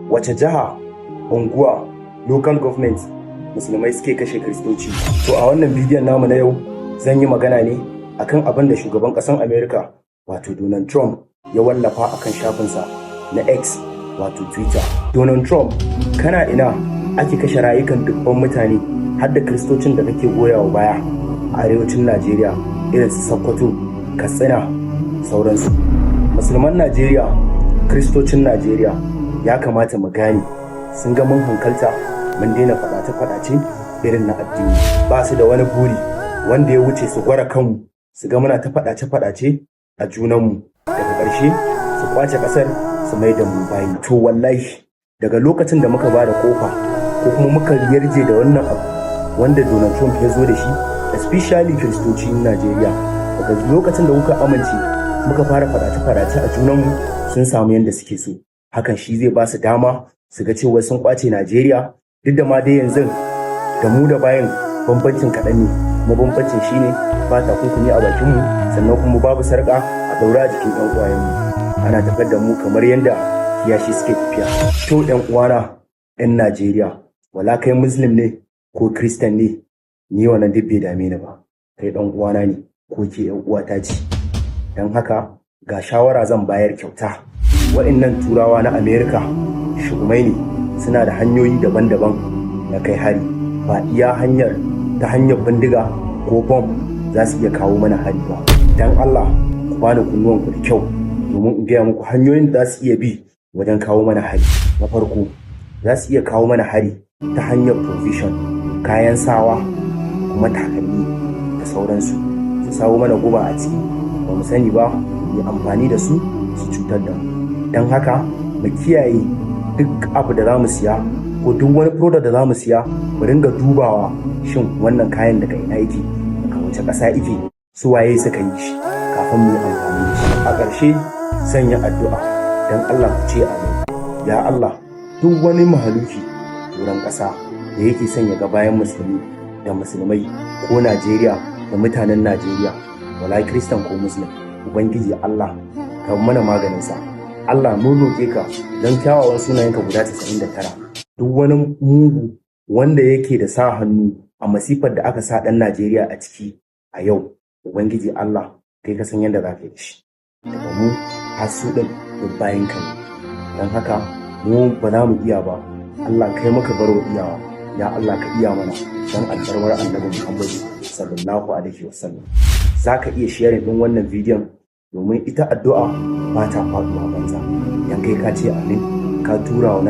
wace jiha, unguwa, local government musulmai suke kashe kristoci. To a wannan bidiyon namu na yau zan yi magana ne akan abin da shugaban ƙasar America wato Donald Trump ya wallafa akan shafinsa na X wato Twitter. Donald Trump, kana ina ake kashe rayukan dubban mutane har da kristocin da kake goyawa baya a arewacin Najeriya irin su Sokoto, Katsina, sauransu. Musulman Najeriya, kristocin Najeriya ya kamata mu gane sun ga mun hankalta mun daina faɗace-faɗace irin na addini. Ba su da wani buri wanda ya wuce su gwara kanmu su ga muna ta faɗace-faɗace a junanmu, daga ƙarshe su kwace ƙasar su mai da mu bayi. To wallahi daga lokacin da muka ba da ƙofa ko kuma muka yarje da wannan abu wanda Donald Trump ya zo da shi, especially kiristocin Najeriya, daga lokacin da kuka amince muka fara faɗace-faɗace a junanmu sun samu yadda suke so. Hakan shi zai ba su dama su ga cewa sun kwace Najeriya, duk da ma dai yanzu da mu da bayan bambancin kaɗan ne, kuma bambancin shi ne ba takunkumi a bakinmu sannan kuma babu sarƙa a daura a jikin ɗan uwayenmu, ana tafiyar da mu kamar yadda kiyashi suke tafiya. To ɗan uwana 'yan Najeriya, wala kai muslim ne ko kristan ne, ni wannan duk bai dame ni ba, kai ɗan uwana ne ko ke ƴan uwata ce. Don haka ga shawara zan bayar kyauta. Waɗannan turawa na Amerika shugumai ne, suna da hanyoyi daban-daban na kai hari, ba iya ta hanyar bindiga ko bom za su iya kawo mana hari ba. Dan Allah ku bani kunnuwanku da kyau domin in gaya muku hanyoyin da za su iya bi wajen kawo mana hari. Na farko, za su iya kawo mana hari ta hanyar provision, kayan sawa, kuma takalmi da sauransu, su sawo mana guba a ciki ba mu sani ba, mu amfani da su su cutar da mu. Don haka mu kiyaye duk abu da za mu siya ko duk wani product da za mu siya, mu ringa dubawa shin wannan kayan daga ina yake, daga wace ƙasa yake, su waye suka yi shi kafin mu yi amfani da shi. A ƙarshe sanya addu'a, don Allah ku ce amin. Ya Allah, duk wani mahaluki turan ƙasa da yake sanya ga bayan musulmi da musulmai ko Najeriya da mutanen Najeriya, wala Kiristan ko Muslim, Ubangiji Allah ka mana maganinsa. Allah mun roƙe ka don kyawawan sunayenka guda 99, duk wani mugu wanda yake da sa hannu a masifar da aka sa ɗan Najeriya a ciki a yau, Ubangiji Allah kai ka san yadda za ka yi shi. Daga mu har su ɗin duk bayan ka ne. Don haka mu ba za mu iya ba, Allah kai maka baro iyawa, ya Allah ka iya mana don alfarmar annabi Muhammadu sallallahu alaihi wasallam. Za ka iya sharing ɗin wannan bidiyon domin ita addu'a ba ta faɗuwa banza. Idan kai ka ce amin, ka tura wa